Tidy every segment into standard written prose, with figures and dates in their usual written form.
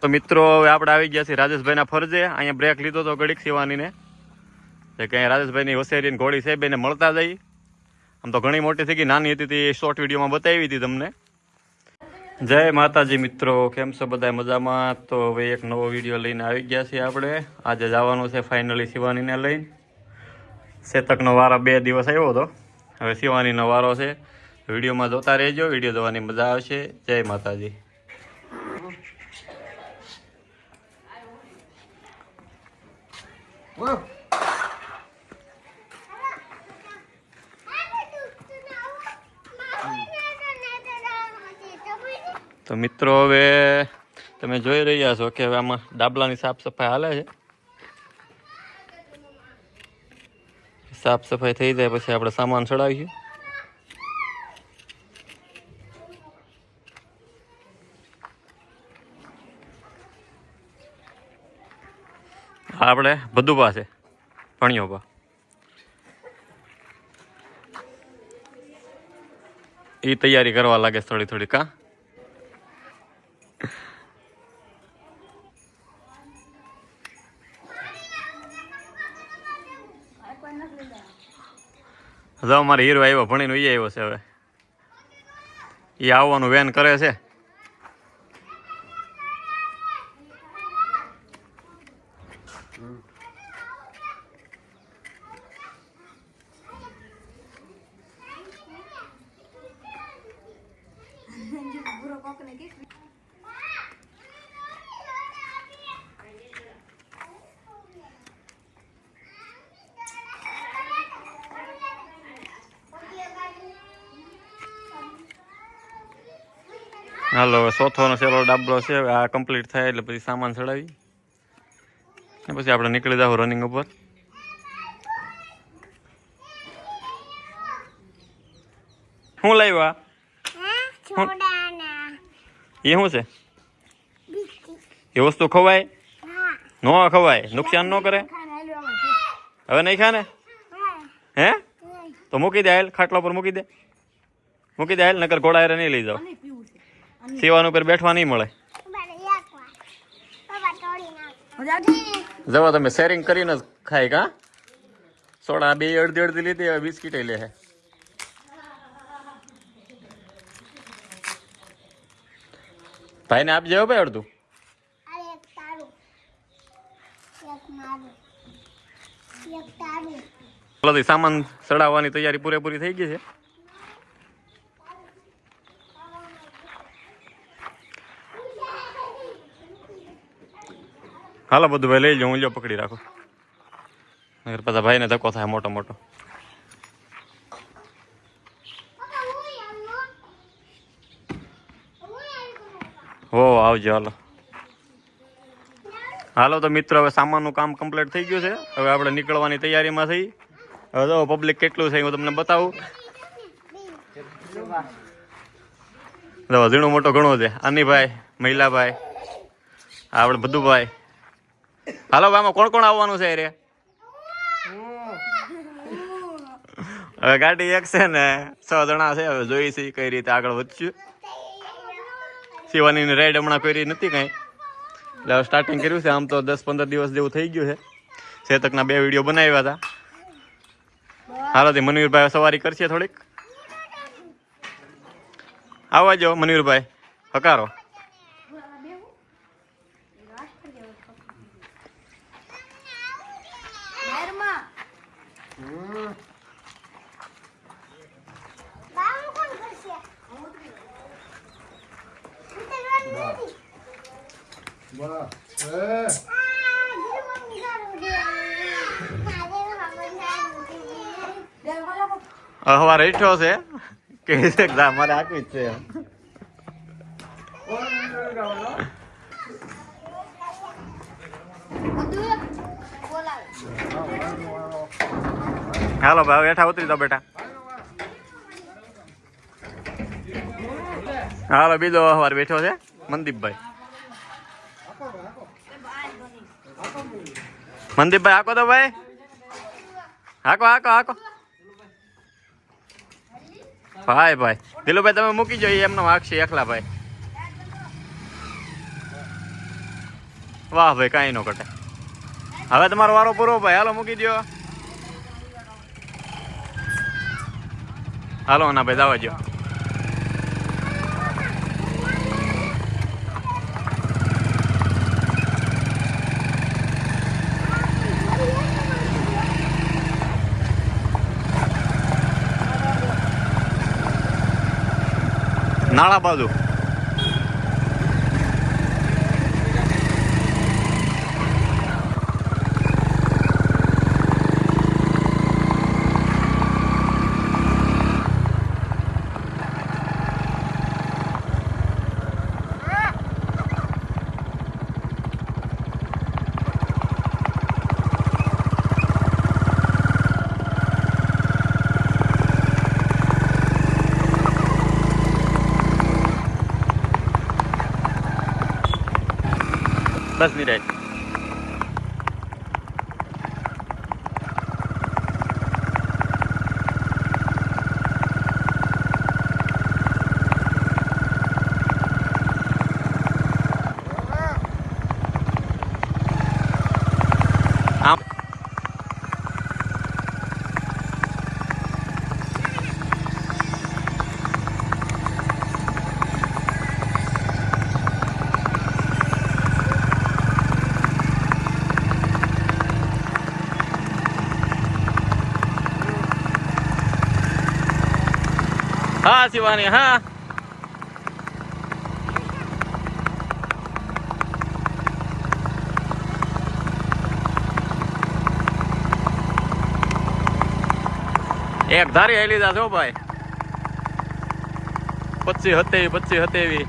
તો મિત્રો હવે આપણે આવી ગયા છીએ રાજેશભાઈના ફરજે. અહીંયા બ્રેક લીધો તો ઘડીક શિવાનીને કે કંઈ રાજેશભાઈની હોશિયારીની ઘોડી છે બેને મળતા જઈ. આમ તો ઘણી મોટી થઈ ગઈ, નાની હતી તે શોર્ટ વિડીયોમાં બતાવી હતી તમને. જય માતાજી મિત્રો, કેમ છો બધા મજામાં? તો હવે એક નવો વિડીયો લઈને આવી ગયા છીએ આપણે. આજે જવાનું છે ફાઇનલી શિવાનીને લઈને. શેતકનો વારો 2 દિવસ આવ્યો હતો, હવે શિવાનીનો વારો છે. વિડીયોમાં જોતા રહેજો, વિડીયો જોવાની મજા આવશે. જય માતાજી. તો મિત્રો હવે તમે જોઈ રહ્યા છો કે હવે આમાં ડાબલાની સાફ સફાઈ હાલે છે. સાફ સફાઈ થઈ જાય પછી આપણે સામાન ચડાવીશું. આપણે બધું પાસે ભણ્યો બા એ તૈયારી કરવા લાગે થોડી થોડી. કા જો અમારે હીરો આવ્યો, ભણીને એ આવ્યો છે. હવે એ આવવાનું વેન કરે છે. હાલો, ચોથોનો સેલો ડાબલો છે. આ કમ્પ્લીટ થાય એટલે પછી સામાન ચડાવી પછી આપણે નીકળી જાવ રનિંગ ઉપર. શું લાવ્યા? એ શું છે? એ વસ્તુ ખવાય? ન ખવાય, નુકસાન ન કરે. હવે નહીં ખા ને? હે તો મૂકી દે, હાલ ખાટલા પર મૂકી દે, મૂકી દે હાલ, નકર ઘોડા હારે નહીં લઈ જાવ. સીવાનું ઉપર બેઠવા નહીં મળે. જવા તમે શેરિંગ કરીને જ ખાય. કા સોડા 2 અડધી લીધી, હવે બિસ્કીટ લે છે. ભાઈને આપજે ભાઈ અડધું. સામાન ચડાવવાની તૈયારી પૂરેપૂરી થઈ ગઈ છે. હાલો બધું ભાઈ લઈ જાઉં, હું લ્યો પકડી રાખો, પાછા ભાઈને ધક્કો થાય મોટો મોટો. હો આવજો. હાલો હાલો તો મિત્રો હવે સામાનનું કામ કમ્પ્લીટ થઈ ગયું છે. હવે આપણે નીકળવાની તૈયારીમાં થઈ. હવે જો પબ્લિક કેટલું છે હું તમને બતાવું. જો ઝીણો મોટો ઘણો છે. આનીભાઈ, મહિલાભાઈ, આપણે બધું ભાઈ. હાલો ભાઈ, આમાં કોણ કોણ આવવાનું છે રે? હવે ગાડી એક છે ને 6 જણા છે. હવે જોઈ છે કઈ રીતે આગળ વધશું. શિવાનીની રાઈડ હમણાં કરી નથી કઈ, એટલે હવે સ્ટાર્ટિંગ કર્યું છે. આમ તો 10-15 દિવસ જેવું થઈ ગયું છે. ચેતકના 2 વિડીયો બનાવ્યા હતા. હાલો તે મનવીરભાઈ સવારી કરશે થોડીક. આવવા જાઓ મનવીરભાઈ, હકારો. હવા રેઠો છે કે મારે આખી જ છે. હાલો ભાઈ હેઠા ઉતરી જાઓ બેટા. હાલો બીજો વાર બેઠો છે મનદીપભાઈ. મનદીપભાઈ હાકો તો ભાઈ, હાકો હાકો હાકો. ભાઈ દિલુભાઈ તમે મૂકી જોઈએ, એમનો વાગશે એકલા ભાઈ. વાહ ભાઈ, કાંઈ ન ઘટે. હવે તમારો વારો પૂરો ભાઈ, હાલો મૂકી દો. હાલો ના ભાઈ, જવા દો. નાળા બાજુ બસ નિરાય. આમ હા શિવાની, હા એક ધારી હેલી જા છો ભાઈ. 25 27.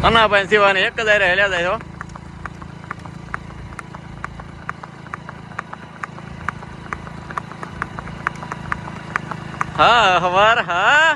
અનાભાઈ શિવાની એક જ હારે હેલ્યા જાય છો. હા હવાર, હા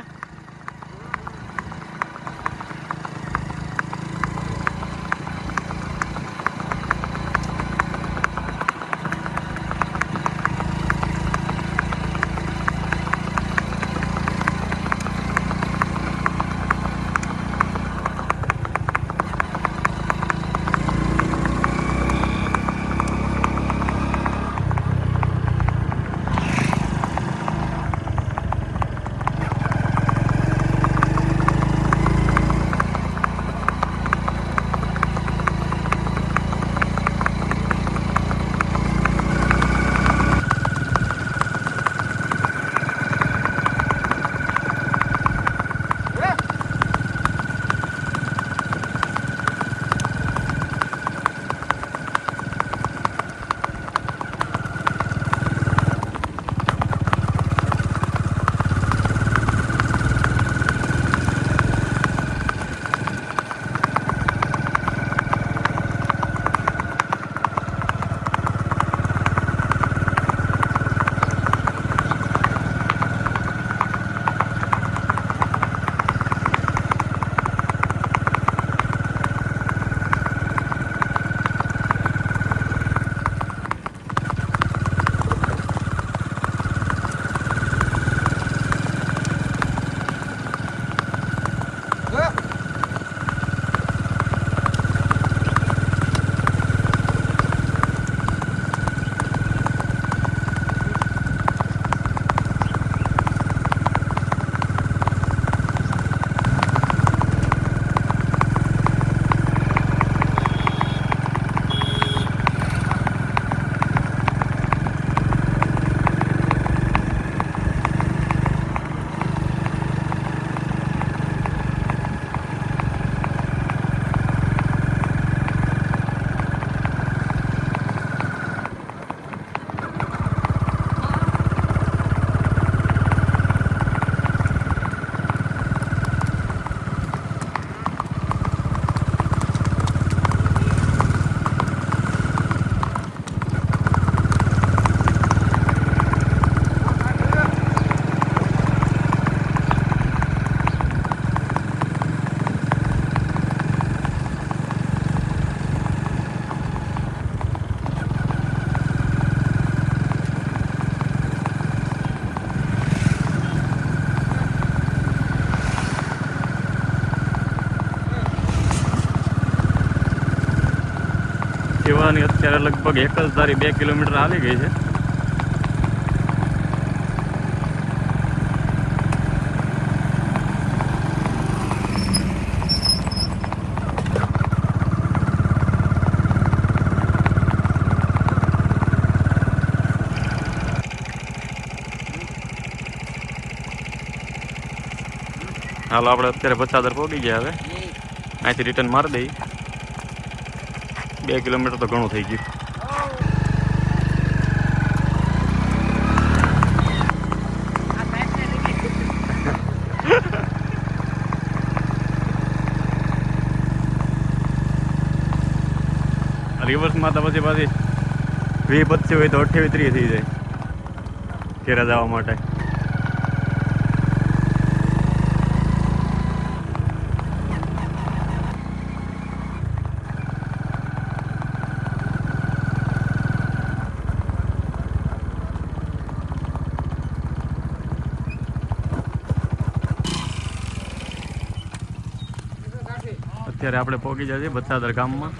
શિવાની અત્યારે લગભગ 1 કિલોમીટર આવી ગઈ છે. હાલો આપણે અત્યારે ભચાદર પહોંચી ગયા. હવે અહીંથી રિટર્ન મારી દઈ. 2 કિલોમીટર તો ઘણું થઈ ગયું. રિવર્સમાં તો પછી 20-25 હોય તો 28-30 થઈ જાય ઘેરા જવા માટે. અત્યારે આપણે પહોંચી જઈએ ભચાદર ગામમાં.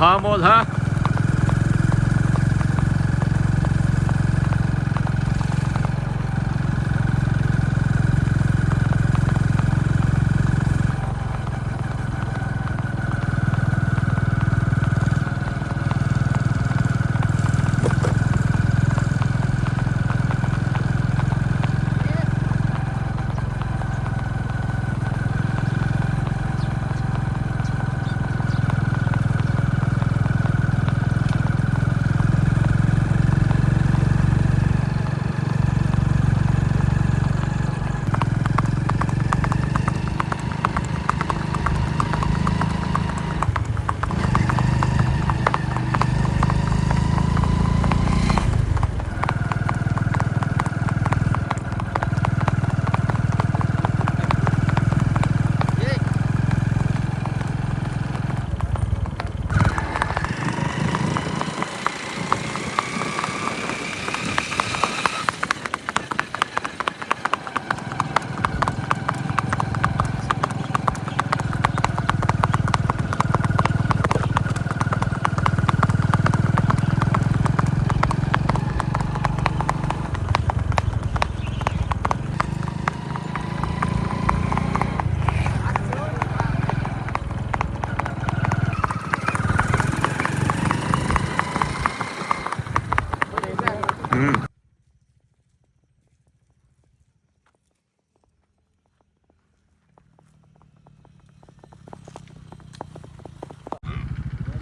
હા મોજ હા.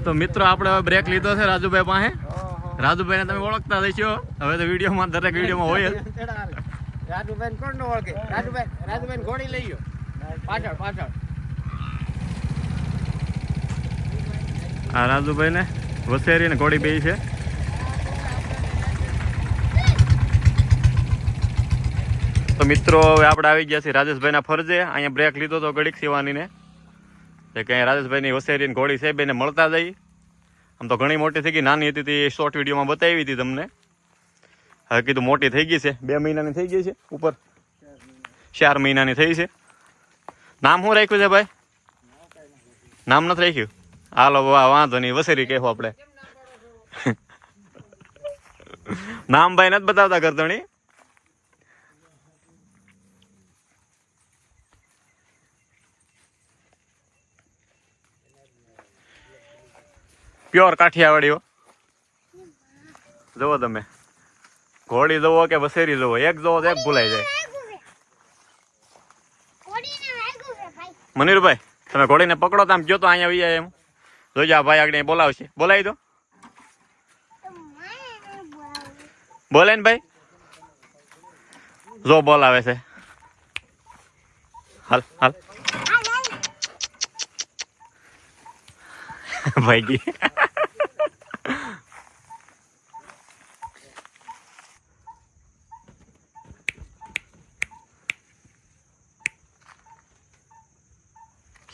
તો મિત્રો આપણે હવે બ્રેક લીધો છે રાજુભાઈ પાસે. રાજુભાઈને તમે ઓળખતા હશો, હવે તો વિડીયોમાં દરેક વિડીયોમાં હોય જ. રાજુભાઈ કોણ ન ઓળખે? રાજુભાઈ ઘોડી લઈ ગયો પાછળ. આ રાજુભાઈ ને વસેરી ને ઘોડી બે છે. તો મિત્રો હવે આપણે આવી ગયા છીએ રાજેશભાઈના ફરજે. અહીંયા બ્રેક લીધો તો ઘડીક શિવાની ને કે રાજેશભાઈની વસેરી ઘોડી છે બેને મળતા જઈ. આમ તો ઘણી મોટી થઈ ગઈ, નાની હતી તે શોર્ટ વિડીયોમાં બતાવી હતી તમને. હવે કીધું મોટી થઈ ગઈ છે, 2 મહિનાની થઈ ગઈ છે, ઉપર 4 મહિનાની થઈ છે. નામ શું રાખ્યું છે ભાઈ? નામ નથી રાખ્યું? હાલો વાંધો નહીં, વસેરી કહેવું આપણે. નામ ભાઈ નથી બતાવતા કરતણી. પ્યોર કાઠિયાવાડીઓ. જુઓ તમે, ઘોડી જુઓ કે વસેરી જુઓ, એક જુઓ તો એક ભૂલાઈ જાય. મનીરભાઈ તમે ઘોડીને પકડો તો આમ ગયો તો અહીંયા આવી જાય એમ. જોજો આ ભાઈ આગળ બોલાવશે, બોલાવી દો. બોલે ને ભાઈ, જો બોલાવે છે. હાલ હાલ ભાઈ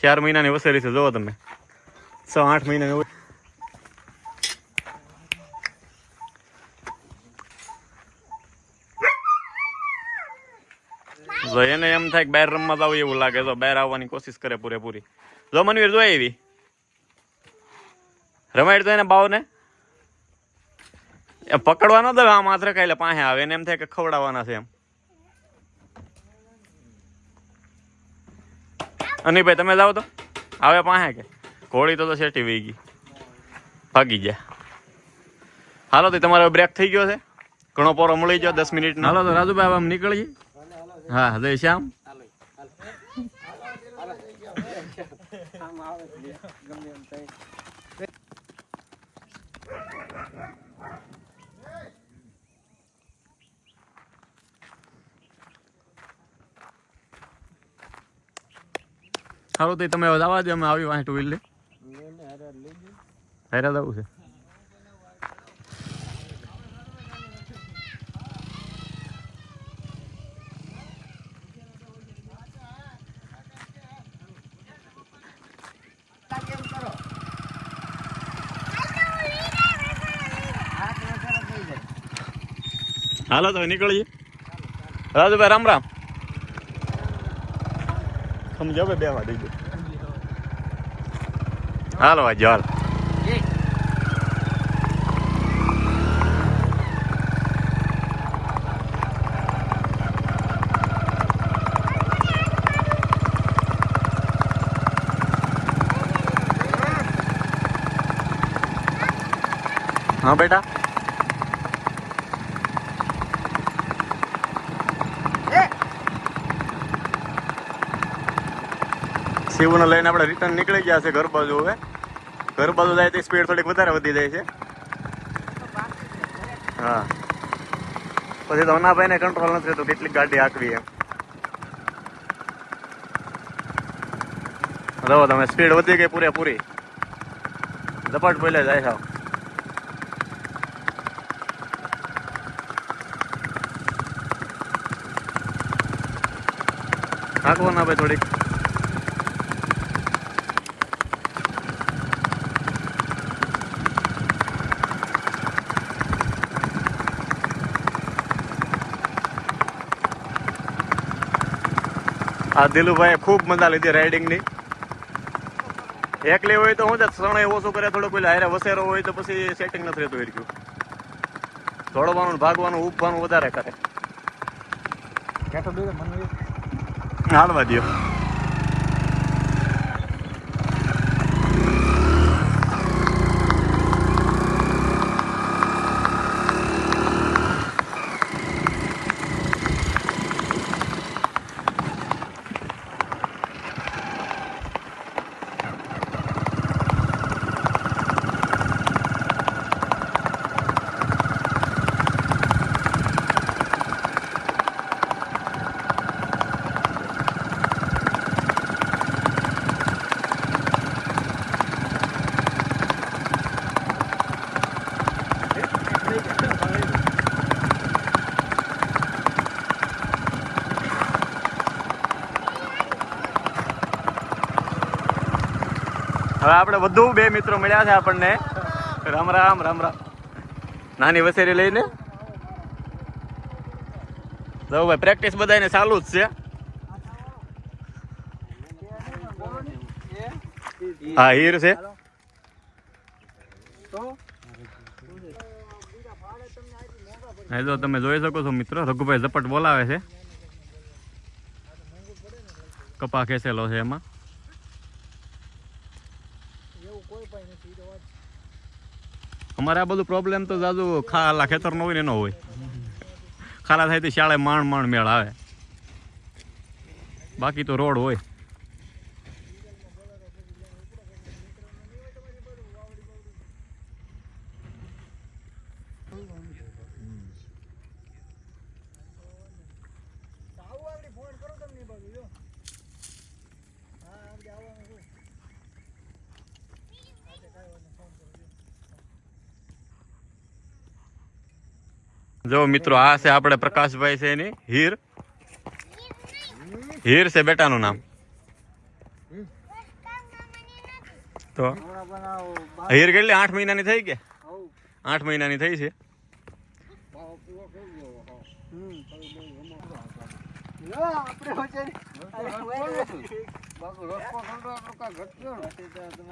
ચાર મહિનાની વસેરી છે જોવો તમે 6-8 મહિનાની જો એને એમ થાય કે બહાર રમવા જાવ એવું લાગે તો બહાર આવવાની કોશિશ કરે પૂરેપૂરી જો મનવીર જોઈ એવી રમાડ તો એને બાવને એ પકડવા ન દે આ માત્ર કાલે પાસે આવે એને એમ થાય કે ખવડાવવાના છે એમ અને ભાઈ તમે જાઓ તો આવે પાસે કે ઘોડી તો શેટી વહી ગઈ ભાગી ગયા હાલો તો તમારો બ્રેક થઈ ગયો છે ઘણો પોરો મળી ગયો 10 મિનિટ હાલો તો રાજુભાઈ આમ નીકળીએ હા જય શ્યામ હાલો તો તમે જવા દો અમે આવી વાંહે ટુ વ્હીલ લે હેરા જવું છે હાલો તો નીકળીએ રાજુભાઈ રામ રામ સમજો બે વા દઈ દો હાલો આજે હાલ હા બેટા શિવને લઈને આપણે રિટર્ન નીકળી ગયા છે ઘર બાજુ હવે ઘર બાજુ જાય તો સ્પીડ થોડીક વધારે વધી જાય છે હા પછી તો અનાભાઈને કંટ્રોલ નથી રહેતો કેટલીક ગાડી આંકવી એમ રહો તમે સ્પીડ વધી ગઈ પૂરેપૂરી ઝપાટ બોલે જાય સાવ આંકવો ના ભાઈ થોડીક આ દિલુભાઈ ખૂબ મજા લીધી રાઇડિંગની એકલી હોય તો હું શરણે ઓછું કરે થોડું પેલા હારે વસેરો હોય તો પછી સેટિંગ નથી રહેતું એટલું દોડવાનું ભાગવાનું ઉભવાનું વધારે કરે હાલવા દો હવે આપણે વધુ બે મિત્રો મળ્યા છે આપણને રામ રામ રામ રામ નાની વસેરી લઈને જો ભાઈ પ્રેક્ટિસ બધાને ચાલુ જ છે હા હીર છે જો તમે જોઈ શકો છો મિત્રો રઘુભાઈ ઝપટ બોલાવે છે કપા ખેંચેલો છે એમાં અમારે આ બધું પ્રોબ્લેમ તો જાજુ ખાલા ખેતર નો હોય ને એનો હોય ખાલા થાય તો શાળે માંડ મેળ આવે બાકી તો રોડ હોય જો મિત્રો આ છે આપણે પ્રકાશભાઈ છે એની હીર હીર છે બેટાનું નામ તો હીર કેટલી 8 મહિનાની થઈ કે 8 મહિનાની થઈ છે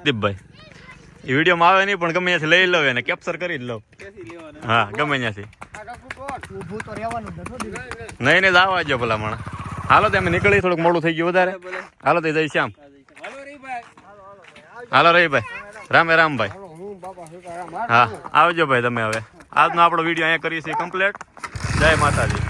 દીપભાઈ એ વિડીયોમાં આવે નહીં પણ ગમે ત્યાંથી લઈ લો એને કેપ્ચર કરી જ લો હા ગમે ત્યાંથી નહીં નહીં આવવા જો ભલા માણા હાલો તો અમે નીકળી થોડુંક મોડું થઈ ગયું વધારે હાલો તો જઈ શ્યામ હાલો રહીભાઈ રામે રામભાઈ હા આવજો ભાઈ તમે હવે આજનો આપણો વિડીયો અહીંયા કરીએ છીએ કમ્પ્લીટ જય માતાજી